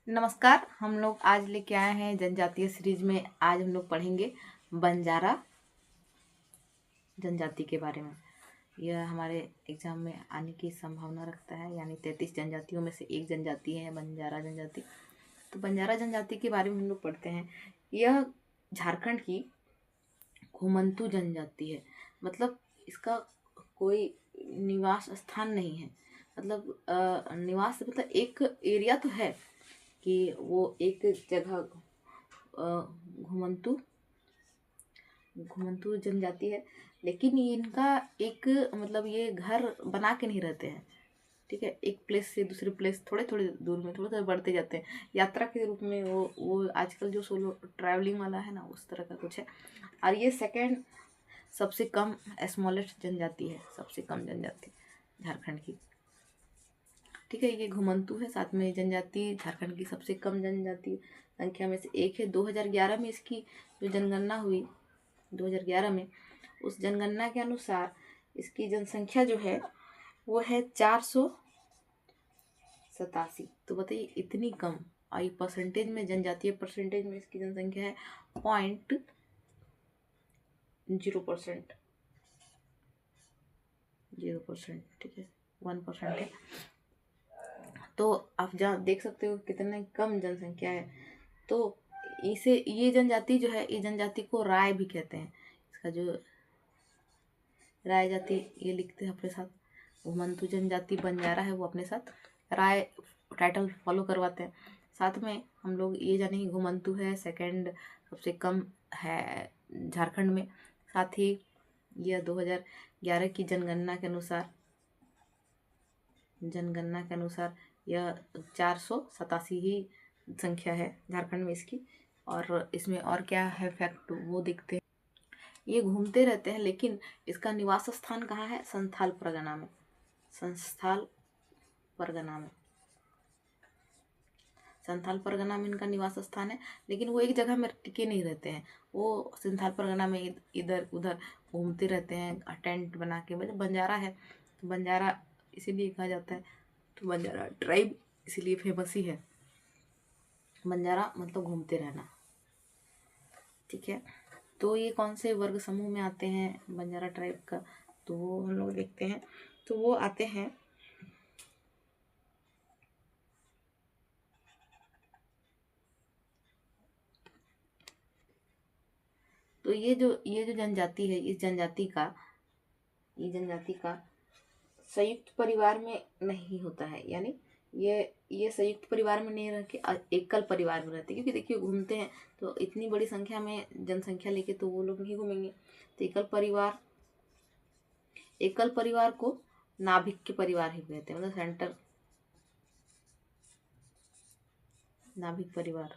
नमस्कार। हम लोग आज लेके आए हैं जनजातीय सीरीज में। आज हम लोग पढ़ेंगे बंजारा जनजाति के बारे में। यह हमारे एग्जाम में आने की संभावना रखता है, यानी 33 जनजातियों में से एक जनजाति है बंजारा जनजाति। तो बंजारा जनजाति के बारे में हम लोग पढ़ते हैं। यह झारखंड की घुमंतू जनजाति है। मतलब इसका कोई निवास स्थान नहीं है। मतलब निवास मतलब एक एरिया तो है कि वो एक जगह घुमंतू घुमंतू जनजाति है, लेकिन इनका एक मतलब ये घर बना के नहीं रहते हैं। ठीक है, एक प्लेस से दूसरे प्लेस थोड़े थोड़े दूर में थोड़े थोड़े बढ़ते जाते हैं, यात्रा के रूप में। वो आजकल जो सोलो ट्रैवलिंग वाला है ना, उस तरह का कुछ है। और ये सेकंड सबसे कम स्मॉलेस्ट जनजाति है, सबसे कम जनजाति झारखंड की। ठीक है, ये घुमंतू है। साथ में जनजाति झारखंड की सबसे कम जनजाति संख्या में से एक है। 2011 में इसकी जो जनगणना हुई 2011 में, उस जनगणना के अनुसार इसकी जनसंख्या जो है वो है 487। तो बताइए इतनी कम। और ये परसेंटेज में, जनजातीय परसेंटेज में इसकी जनसंख्या है 0.0%। 0%, ठीक है, 1% है। तो आप जहाँ देख सकते हो कितने कम जनसंख्या है। तो इसे ये जनजाति जो है, इस जनजाति को राय भी कहते हैं। इसका जो राय जाति, ये लिखते हैं अपने साथ। घुमंतू जनजाति बंजारा है, वो अपने साथ राय टाइटल फॉलो करवाते हैं। साथ में हम लोग ये जाने कि घुमंतू है, सेकंड सबसे कम है झारखंड में। साथ ही यह 2011 की जनगणना के अनुसार यह 487 ही संख्या है झारखंड में इसकी। और इसमें और क्या है फैक्ट, वो देखते हैं। ये घूमते रहते हैं, लेकिन इसका निवास स्थान कहाँ है? संथाल परगना में। संथाल परगना में इनका निवास स्थान है, लेकिन वो एक जगह में टिके नहीं रहते हैं। वो संथाल परगना में इधर उधर घूमते रहते हैं, टेंट बना के। मतलब बंजारा है तो बंजारा इसीलिए कहा जाता है, तो बंजारा ट्राइब इसीलिए फेमस ही है। बंजारा मतलब घूमते रहना। ठीक है, तो ये कौन से वर्ग समूह में आते हैं बंजारा ट्राइब का, तो वो हम लोग देखते हैं। तो वो आते हैं तो ये जो जनजाति है, इस जनजाति का संयुक्त परिवार में नहीं होता है। यानी ये संयुक्त परिवार में नहीं रह के एकल परिवार में रहते हैं। क्योंकि देखिए घूमते हैं तो इतनी बड़ी संख्या में जनसंख्या लेके तो वो लोग नहीं घूमेंगे। तो एकल परिवार को नाभिक के परिवार ही कहते हैं। मतलब सेंटर नाभिक परिवार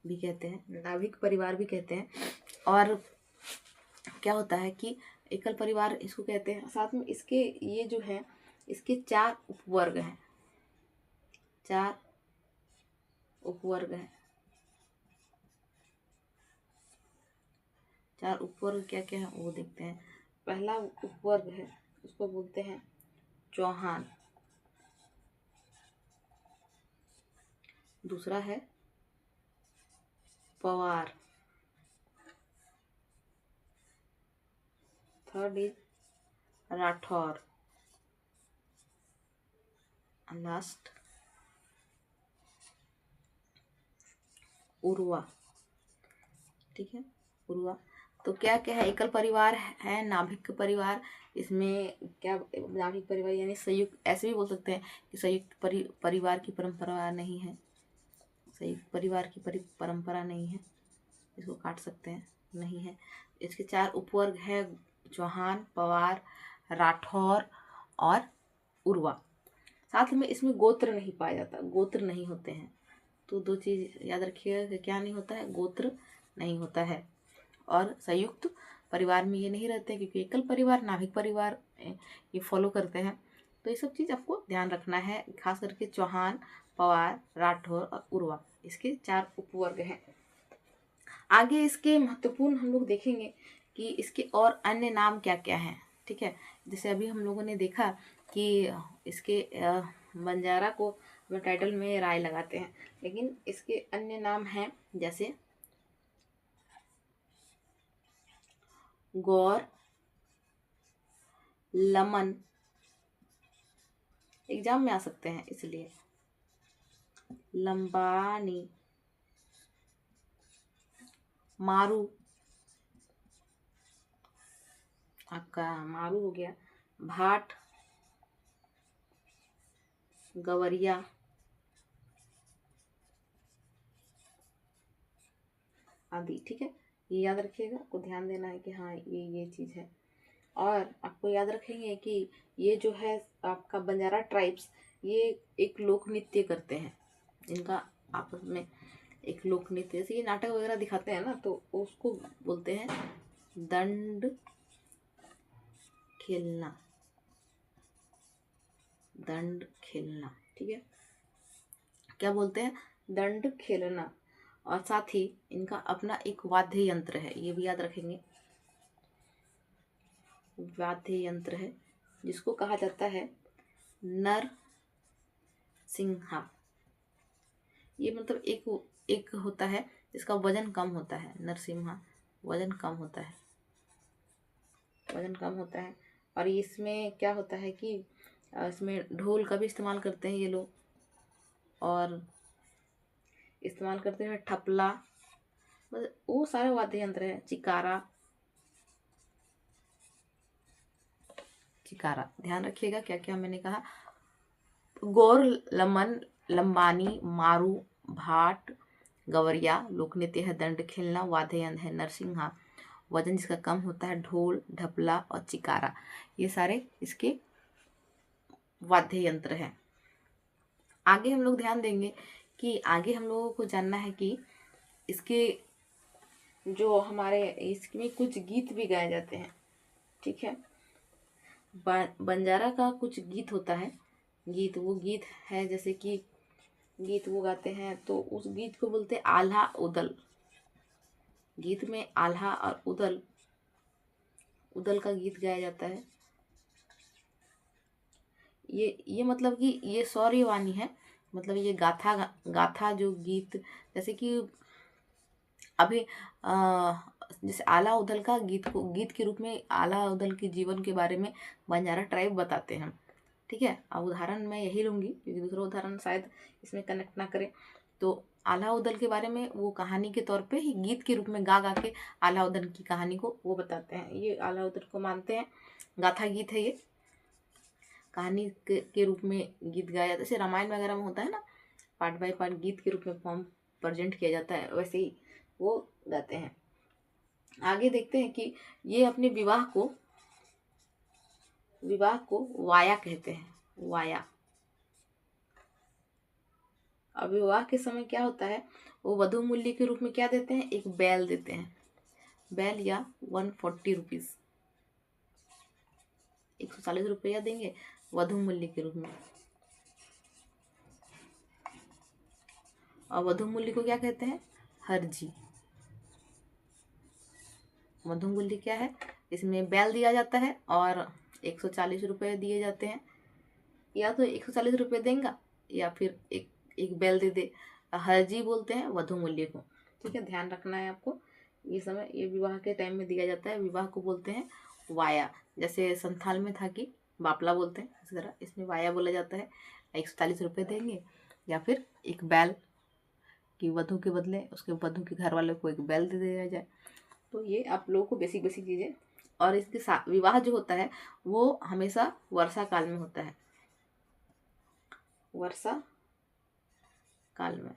भी कहते हैं, नाभिक परिवार भी कहते हैं। और क्या होता है कि एकल परिवार इसको कहते हैं। साथ में इसके ये जो है, इसके 4 उपवर्ग हैं। 4 उपवर्ग हैं। 4 उपवर्ग क्या क्या है वो देखते हैं। पहला उपवर्ग है, उसको बोलते हैं चौहान। दूसरा है Pawar. Third is Rathore. Last Urva. ठीक है, उर्वा। तो क्या क्या है? एकल परिवार है, नाभिक परिवार। इसमें क्या, नाभिक परिवार यानी संयुक्त, ऐसे भी बोल सकते हैं कि संयुक्त परिवार की परंपरा नहीं है। संयुक्त परिवार की परंपरा नहीं है, इसको काट सकते हैं, नहीं है। इसके 4 उपवर्ग है, चौहान, पवार, राठौर और उर्वा। साथ में इसमें गोत्र नहीं पाया जाता, गोत्र नहीं होते हैं। तो 2 चीज याद रखिएगा कि क्या नहीं होता है, गोत्र नहीं होता है। और संयुक्त परिवार में ये नहीं रहते हैं, क्योंकि एकल परिवार, नाभिक परिवार ये फॉलो करते हैं। तो ये सब चीज़ आपको ध्यान रखना है। खास करके चौहान, पवार, राठौर और उर्वा, इसके 4 उपवर्ग हैं। आगे इसके महत्वपूर्ण हम लोग देखेंगे कि इसके और अन्य नाम क्या क्या हैं। ठीक है, जैसे अभी हम लोगों ने देखा कि इसके बंजारा को हम टाइटल में राय लगाते हैं, लेकिन इसके अन्य नाम हैं जैसे गौर, लमन, एग्जाम में आ सकते हैं इसलिए, लंबानी, मारू, आपका मारू हो गया, भाट, गवरिया, आदि। ठीक है, ये याद रखिएगा, आपको ध्यान देना है कि हाँ ये चीज़ है। और आपको याद रखेंगे कि ये जो है आपका बंजारा ट्राइब्स, ये एक लोक नृत्य करते हैं, इनका आपस में एक लोक नृत्य, जैसे ये नाटक वगैरह दिखाते हैं ना, तो उसको बोलते हैं दंड खेलना, दंड खेलना। ठीक है, क्या बोलते हैं, दंड खेलना। और साथ ही इनका अपना एक वाद्य यंत्र है, ये भी याद रखेंगे, वाद्य यंत्र है जिसको कहा जाता है नर सिंहा। ये मतलब एक होता है जिसका वजन कम होता है, नरसिम्हा वजन कम होता है, वजन कम होता है। और इसमें क्या होता है कि इसमें ढोल का भी इस्तेमाल करते हैं ये लोग, और इस्तेमाल करते हैं ठपला, मतलब वो सारे वाद्य यंत्र है, चिकारा, चिकारा ध्यान रखिएगा क्या क्या मैंने कहा, गौर, लमन, लंबानी, मारू, भाट, गवरिया लोक नृत्य है, दंड खेलना वाद्य यंत्र है, नरसिंहा वजन जिसका कम होता है, ढोल, ढपला और चिकारा, ये सारे इसके वाद्य यंत्र हैं। आगे हम लोग ध्यान देंगे कि आगे हम लोगों को जानना है कि इसके जो हमारे इसमें कुछ गीत भी गाए जाते हैं। ठीक है, बंजारा का कुछ गीत होता है, गीत वो गीत है जैसे कि गीत वो गाते हैं तो उस गीत को बोलते हैं आल्हा उदल। गीत में आल्हा और उदल, उदल का गीत गाया जाता है। ये मतलब कि ये सौर्यवाणी है, मतलब ये गाथा गाथा जो गीत, जैसे कि अभी जैसे आला उदल का गीत को गीत के रूप में आला उदल के जीवन के बारे में बंजारा ट्राइब बताते हैं। ठीक है, अब उदाहरण मैं यही लूँगी क्योंकि दूसरा उदाहरण शायद इसमें कनेक्ट ना करे। तो आला उदल के बारे में वो कहानी के तौर पे ही गीत के रूप में गा गा के आला उदल की कहानी को वो बताते हैं। ये आला उदल को मानते हैं, गाथा गीत है ये, कहानी के रूप में गीत गाया जाता है, जैसे रामायण वगैरह में होता है ना, पार्ट बाय पार्ट गीत के रूप में फॉर्म प्रेजेंट किया जाता है, वैसे ही वो गाते हैं। आगे देखते हैं कि ये अपने विवाह को वाया कहते हैं, वाया। अब विवाह के समय क्या होता है, वो वधू मूल्य के रूप में क्या देते हैं, एक बैल देते हैं, बैल या 140 रुपीज, 140 रुपया देंगे वधू मूल्य के रूप में। और वधू मूल्य को क्या कहते हैं, हर्जी। वधू मूल्य क्या है, इसमें बैल दिया जाता है और 140 रुपये दिए जाते हैं, या तो 140 रुपये देंगे या फिर एक बैल दे दे, हर्जी बोलते हैं वधू मूल्य को। ठीक है, ध्यान रखना है आपको, ये समय ये विवाह के टाइम में दिया जाता है, विवाह को बोलते हैं वाया। जैसे संथाल में था कि बापला बोलते हैं, इसी तरह इसमें वाया बोला जाता है। 140 रुपये देंगे या फिर एक बैल की वधू के बदले उसके वधू के घर वाले को एक बैल दे दिया जाए। तो ये आप लोगों को बेसिक बेसिक चीज़ें। और इसके साथ विवाह जो होता है वो हमेशा वर्षा काल में होता है, वर्षा काल में,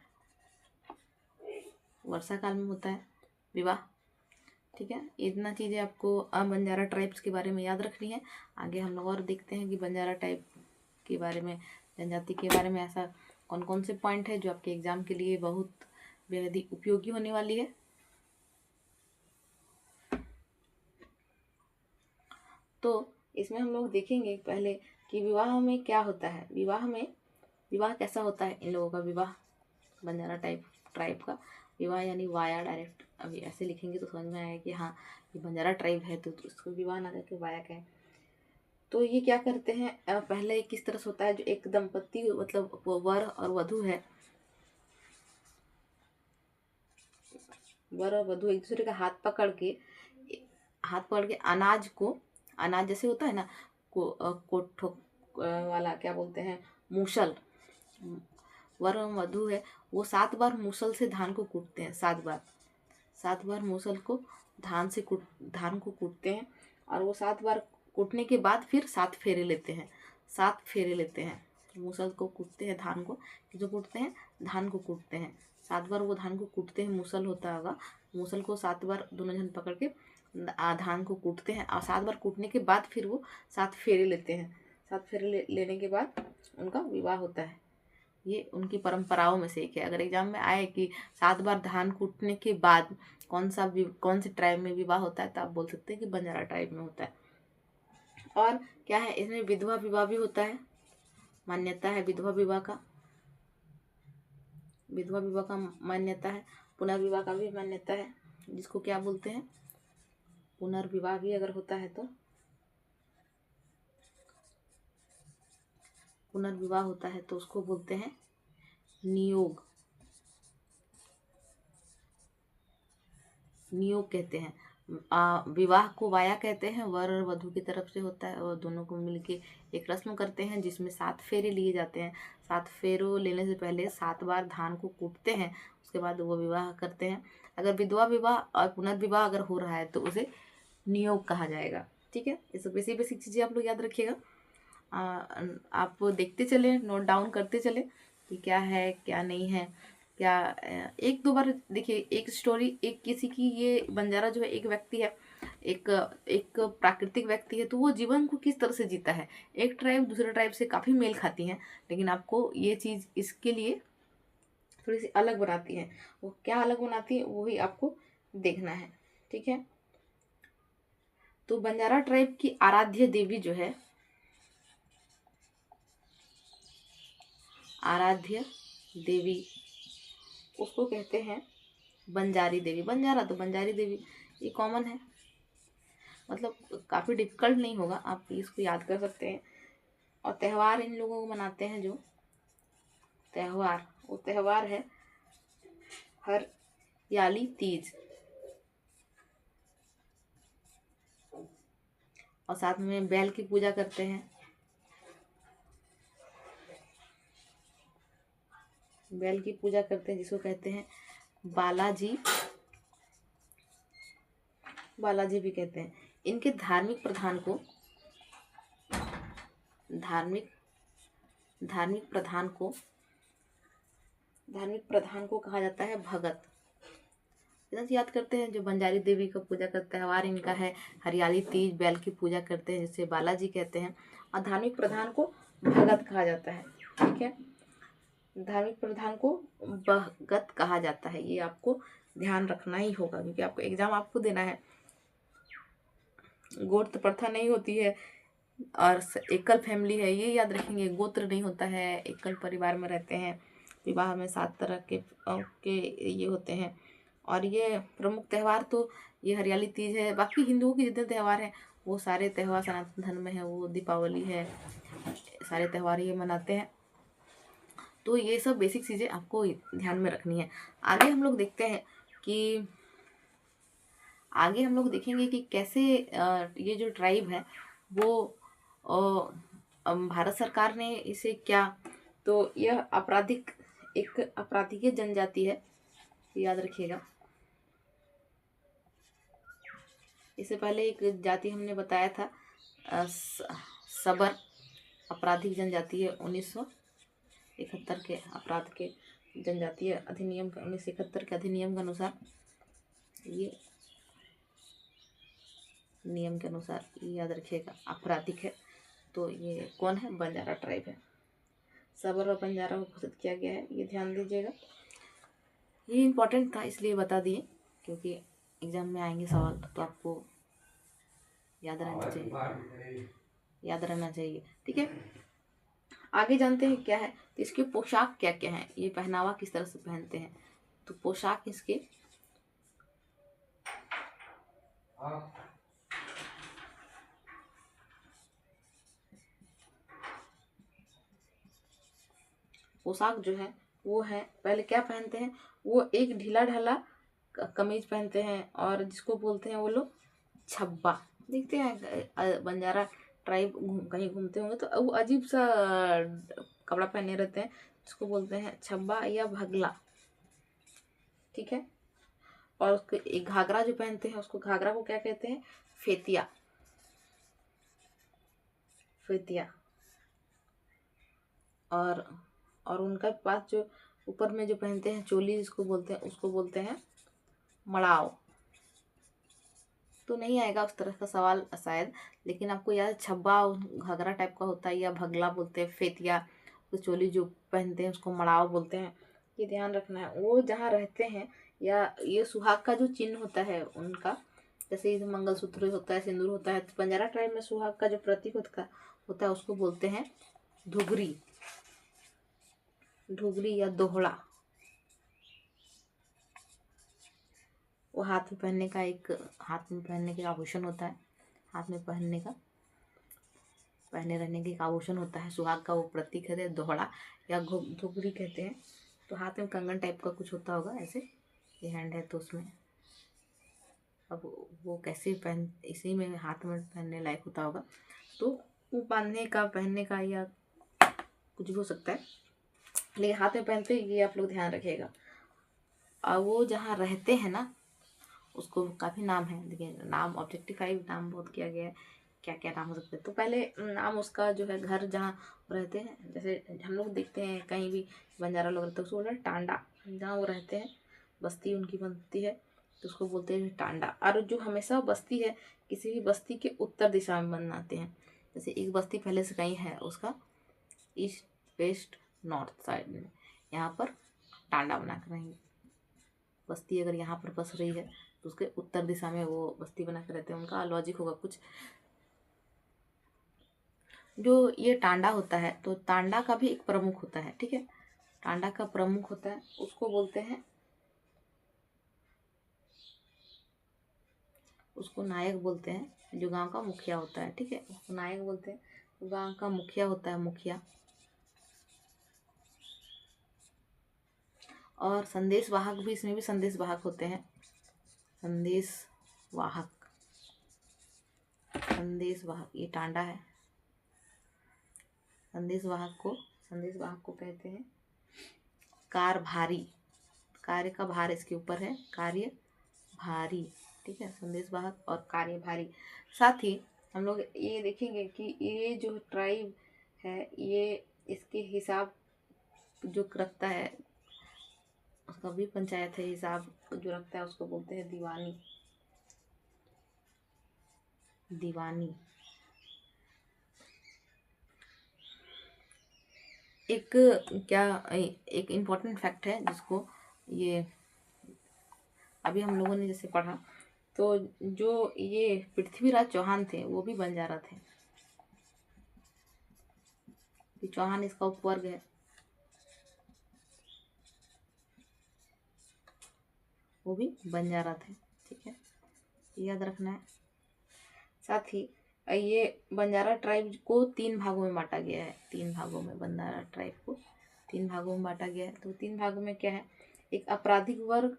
वर्षा काल में होता है विवाह। ठीक है, इतना चीज़ें आपको बंजारा ट्राइब्स के बारे में याद रखनी है। आगे हम लोग और देखते हैं कि बंजारा टाइप के बारे में, जनजाति के बारे में ऐसा कौन कौन से पॉइंट है जो आपके एग्जाम के लिए बहुत बेहद ही उपयोगी होने वाली है। तो इसमें हम लोग देखेंगे पहले कि विवाह में क्या होता है, विवाह कैसा होता है इन लोगों का विवाह, बंजारा ट्राइब का विवाह यानी वाया। डायरेक्ट अभी ऐसे लिखेंगे तो समझ में आएगा कि हाँ ये बंजारा ट्राइब है तो इसको विवाह ना करके वाया कहें। तो ये क्या करते हैं, पहले किस तरह से होता है, जो एक दंपति मतलब वो वर और वधु है, वर और वधु एक दूसरे का हाथ पकड़ के अनाज जैसे होता है ना, कोठो वाला क्या बोलते हैं, मूसल, वर और वधु है, वो 7 बार मूसल से धान को कूटते हैं, 7 बार मूसल को धान को कूटते हैं। और वो 7 बार कूटने के बाद फिर 7 फेरे लेते हैं, 7 फेरे लेते हैं। मूसल को कूटते हैं, धान को जो कूटते हैं, धान को कूटते हैं 7 बार, वो धान को कूटते हैं, मूसल होता होगा, मूसल को 7 बार दोनों जन पकड़ के धान को कूटते हैं। और 7 बार कूटने के बाद फिर वो 7 फेरे लेते हैं, 7 फेरे लेने के बाद उनका विवाह होता है। ये उनकी परंपराओं में से एक है। अगर एग्जाम में आए कि 7 बार धान कूटने के बाद कौन से ट्राइब में विवाह होता है, तो आप बोल सकते हैं कि बंजारा ट्राइब में होता है। और क्या है, इसमें विधवा विवाह भी होता है, मान्यता है विधवा विवाह का, मान्यता है। पुनर्विवाह का भी मान्यता है, जिसको क्या बोलते हैं, पुनर्विवाह भी अगर होता है तो, पुनर्विवाह होता है तो उसको बोलते हैं नियोग कहते हैं। विवाह को वाया कहते हैं, वर और वधु की तरफ से होता है, और दोनों को मिलके एक रस्म करते हैं जिसमें 7 फेरे लिए जाते हैं। 7 फेरों लेने से पहले 7 बार धान को कूटते हैं, उसके बाद वो विवाह करते हैं। अगर विधवा विवाह और पुनर्विवाह अगर हो रहा है तो उसे नियोग कहा जाएगा। ठीक है, ये सब बेसिक चीज़ें आप लोग याद रखिएगा। आप देखते चले, नोट डाउन करते चले कि क्या है क्या नहीं है, क्या 1-2 बार देखिए एक स्टोरी, एक किसी की, ये बंजारा जो है एक व्यक्ति है, एक प्राकृतिक व्यक्ति है, तो वो जीवन को किस तरह से जीता है। एक ट्राइब दूसरे ट्राइब से काफ़ी मेल खाती हैं, लेकिन आपको ये चीज़ इसके लिए थोड़ी सी अलग बनाती है। वो क्या अलग बनाती है वही आपको देखना है। ठीक है, तो बंजारा ट्राइब की आराध्य देवी जो है, आराध्य देवी, उसको कहते हैं बंजारी देवी। बंजारा तो बंजारी देवी, ये कॉमन है, मतलब काफ़ी डिफिकल्ट नहीं होगा, आप इसको याद कर सकते हैं। और त्यौहार इन लोगों को मनाते हैं, जो त्यौहार, वो त्यौहार है हरियाली तीज, और साथ में बैल की पूजा करते हैं, बैल की पूजा करते हैं, जिसको कहते हैं बालाजी भी कहते हैं। इनके धार्मिक प्रधान को कहा जाता है भगत। इधर से याद करते हैं, जो बंजारी देवी का पूजा का त्यौहार इनका है हरियाली तीज, बैल की पूजा करते हैं जिसे बालाजी कहते हैं, और धार्मिक प्रधान को भगत कहा जाता है। ठीक है, धार्मिक प्रधान को भगत कहा जाता है, ये आपको ध्यान रखना ही होगा, क्योंकि आपको एग्जाम आपको देना है। गोत्र प्रथा नहीं होती है, और एकल फैमिली है, ये याद रखेंगे। गोत्र नहीं होता है, एकल परिवार में रहते हैं। विवाह में 7 तरह के ये होते हैं। और ये प्रमुख त्यौहार तो ये हरियाली तीज है। बाकी हिंदुओं के जितने त्यौहार हैं वो सारे त्यौहार सनातन धर्म में है, वो दीपावली है, सारे त्यौहार ये मनाते हैं। तो ये सब बेसिक चीज़ें आपको ध्यान में रखनी है। आगे हम लोग देखते हैं कि आगे हम लोग देखेंगे कि कैसे ये जो ट्राइब है वो भारत सरकार ने इसे क्या, तो यह एक आपराधिक जनजाति है, याद रखिएगा। इससे पहले एक जाति हमने बताया था सबर, आपराधिक जनजाति है, 1971 के अपराध के जनजातीय अधिनियम 1971 के अधिनियम के अनुसार, ये नियम के अनुसार ये याद रखिएगा आपराधिक है। तो ये कौन है, बंजारा ट्राइब है। सबर और बंजारा को घोषित किया गया है, ये ध्यान दीजिएगा। ये इम्पोर्टेंट था इसलिए बता दिए, क्योंकि एग्जाम में आएंगे सवाल तो आपको याद रहना चाहिए। ठीक है, आगे जानते हैं क्या है। तो इसके पोशाक क्या क्या है, ये पहनावा किस तरह से पहनते हैं। तो पोशाक इसके पोशाक जो है वो है, पहले क्या पहनते हैं, वो एक ढीला ढाला कमीज पहनते हैं और जिसको बोलते हैं वो लोग छब्बा। देखते हैं बंजारा ट्राइब कहीं घूमते होंगे तो वो अजीब सा कपड़ा पहने रहते हैं जिसको बोलते हैं छब्बा या भगला, ठीक है। और उसको एक घाघरा जो पहनते हैं उसको, घाघरा को क्या कहते हैं, फेतिया, फेतिया। और उनका पास जो ऊपर में जो पहनते हैं चोली जिसको बोलते हैं उसको बोलते हैं मड़ाव। तो नहीं आएगा उस तरह का सवाल शायद, लेकिन आपको याद छब्बा घाघरा टाइप का होता है या भगला बोलते हैं, फेतिया तो चोली जो पहनते हैं उसको मड़ाव बोलते हैं। ये ध्यान रखना है। वो जहाँ रहते हैं या ये सुहाग का जो चिन्ह होता है उनका, जैसे इधर मंगलसूत्र होता है, सिंदूर होता है, तो बंजारा ट्राइब में सुहाग का जो प्रतीक होता है उसको बोलते हैं धुगरी, ढुगरी या दोहड़ा। वो हाथ में पहनने का एक, हाथ में पहनने का आभूषण होता है, हाथ में पहनने का, पहने रहने के एक आभूषण होता है, सुहाग का वो प्रतीक कहते हैं दोहड़ा या धुगरी कहते हैं। तो हाथ में कंगन टाइप का कुछ होता होगा ऐसे, ये हैंड है तो उसमें, अब वो कैसे पहन, इसी में हाथ में पहनने लायक होता होगा, तो वो बांधने का, पहनने का या कुछ भी हो सकता है, लेकिन हाथ में पहनते ये आप लोग ध्यान रखिएगा। और वो जहाँ रहते हैं ना उसको काफ़ी नाम है, लेकिन नाम ऑब्जेक्टिफाइव नाम बहुत किया गया है, क्या क्या नाम हो सकते हैं। तो पहले नाम उसका जो है, घर जहाँ रहते हैं, जैसे हम लोग देखते हैं कहीं भी बंजारा लोग रहते हैं उसको बोलते हैं टांडा, जहाँ वो रहते हैं बस्ती उनकी बनती है तो उसको बोलते हैं टांडा। और जो हमेशा बस्ती है किसी भी बस्ती के उत्तर दिशा में बनाते हैं, जैसे एक बस्ती पहले से कहीं है उसका ईस्ट वेस्ट नॉर्थ साइड में, यहाँ पर टांडा बना कर रहेंगे। बस्ती अगर यहाँ पर बस रही है तो उसके उत्तर दिशा में वो बस्ती बना कर रहते हैं, उनका लॉजिक होगा कुछ। जो ये टांडा होता है तो टांडा का भी एक प्रमुख होता है, ठीक है, टांडा का प्रमुख होता है, उसको बोलते हैं, उसको नायक बोलते हैं, जो गांव का मुखिया होता है, ठीक है, उसको नायक बोलते हैं। तो गांव का मुखिया होता है मुखिया। और संदेश वाहक भी, इसमें भी संदेश वाहक होते हैं, संदेश वाहक, संदेश वाहक, ये टांडा है। संदेश वाहक को कहते हैं कार भारी, कार्य का भार इसके ऊपर है, कार्य भारी, ठीक है, संदेश वाहक और कार्य भारी। साथ ही हम लोग ये देखेंगे कि ये जो ट्राइब है ये इसके हिसाब जो रखता है, उसका भी पंचायत है, हिसाब जो रखता है उसको बोलते हैं दीवानी, दीवानी। एक क्या, एक इम्पॉर्टेंट फैक्ट है जिसको ये अभी हम लोगों ने जैसे पढ़ा, तो जो ये पृथ्वीराज चौहान थे वो भी बंजारा थे, चौहान इसका उपवर्ग है, वो भी बंजारा थे, ठीक है, याद रखना है। साथ ही ये बंजारा ट्राइब को 3 भागों में बांटा गया है, 3 भागों में बंजारा ट्राइब को 3 भागों में बांटा गया है। तो 3 भागों में क्या है, एक आपराधिक वर्ग,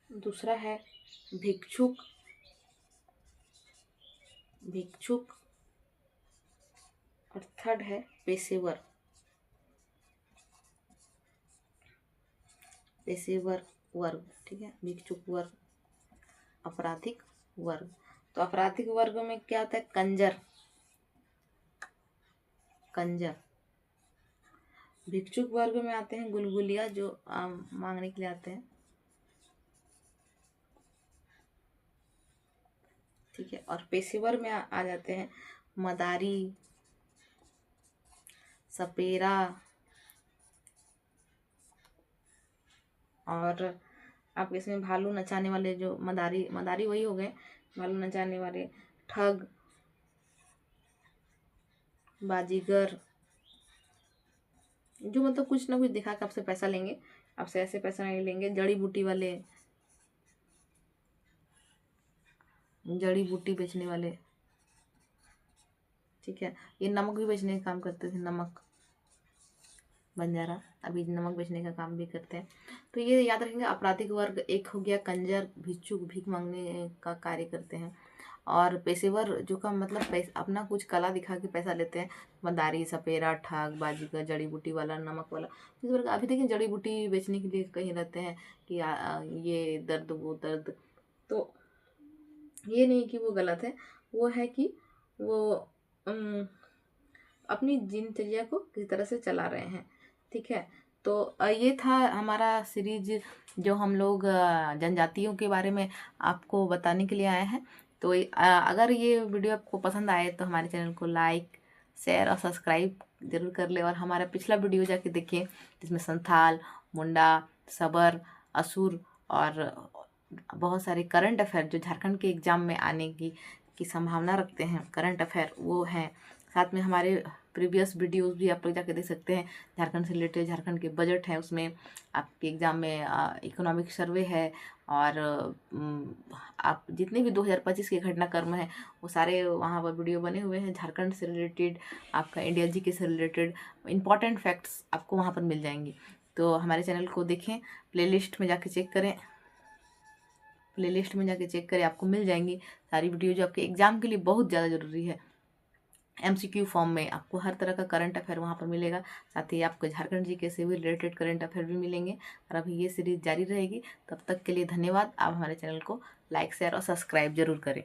दूसरा है भिक्षुक, भिक्षुक, और थर्ड है पेशेवर, पेशेवर वर्ग, ठीक है, भिक्षुक वर्ग, आपराधिक वर्ग। तो आपराधिक वर्ग में क्या होता है, कंजर, कंजर। भिक्षुक वर्ग में आते हैं गुलगुलिया, जो मांगने के लिए आते हैं, ठीक है। और पेशेवर में आ जाते हैं मदारी, सपेरा, और आप इसमें भालू नचाने वाले जो मदारी, मदारी वही हो गए भालू नचाने वाले, ठग, बाजीगर, जो मतलब कुछ ना कुछ दिखा के आपसे पैसा लेंगे, आपसे ऐसे पैसा नहीं लेंगे, जड़ी बूटी वाले, जड़ी बूटी बेचने वाले, ठीक है। ये नमक भी बेचने का काम करते थे, नमक, बंजारा अभी नमक बेचने का काम भी करते हैं। तो ये याद रखेंगे। आपराधिक वर्ग एक हो गया कंजर, भिक्षुक, भीख मांगने का कार्य करते हैं। और पेशेवर जो का मतलब अपना कुछ कला दिखा के पैसा लेते हैं, मदारी, सपेरा, ठग, बाजीगर, जड़ी बूटी वाला, नमक वाला। इस वर्ग अभी देखिए जड़ी बूटी बेचने के लिए कहीं रहते हैं कि ये दर्द वो दर्द। तो ये नहीं कि वो गलत है, वो है कि वो अपनी दिनचर्या को किस तरह से चला रहे हैं, ठीक है। तो ये था हमारा सीरीज जो हम लोग जनजातियों के बारे में आपको बताने के लिए आए हैं। तो अगर ये वीडियो आपको पसंद आए तो हमारे चैनल को लाइक, शेयर और सब्सक्राइब जरूर कर ले। और हमारा पिछला वीडियो जाके देखिए, जिसमें संथाल, मुंडा, सबर, असुर और बहुत सारे करंट अफेयर जो झारखंड के एग्जाम में आने की संभावना रखते हैं, करंट अफेयर वो हैं। साथ में हमारे प्रीवियस वीडियोस भी आप लोग जाके देख सकते हैं, झारखंड से रिलेटेड। झारखंड के बजट है, उसमें आपके एग्ज़ाम में इकोनॉमिक सर्वे है। और आप जितने भी 2025 के घटनाक्रम हैं वो सारे वहाँ पर वीडियो बने हुए हैं। झारखंड से रिलेटेड, आपका इंडिया जीके से रिलेटेड इंपॉर्टेंट फैक्ट्स आपको वहाँ पर मिल जाएंगे। तो हमारे चैनल को देखें, प्लेलिस्ट में जाके चेक करें, आपको मिल जाएंगी सारी वीडियो जो आपके एग्जाम के लिए बहुत ज़्यादा ज़रूरी है। MCQ फॉर्म में आपको हर तरह का करंट अफेयर वहाँ पर मिलेगा। साथ ही आपको झारखंड जीके से भी रिलेटेड करंट अफेयर भी मिलेंगे। और अभी ये सीरीज जारी रहेगी। तब तक के लिए धन्यवाद। आप हमारे चैनल को लाइक, शेयर और सब्सक्राइब जरूर करें।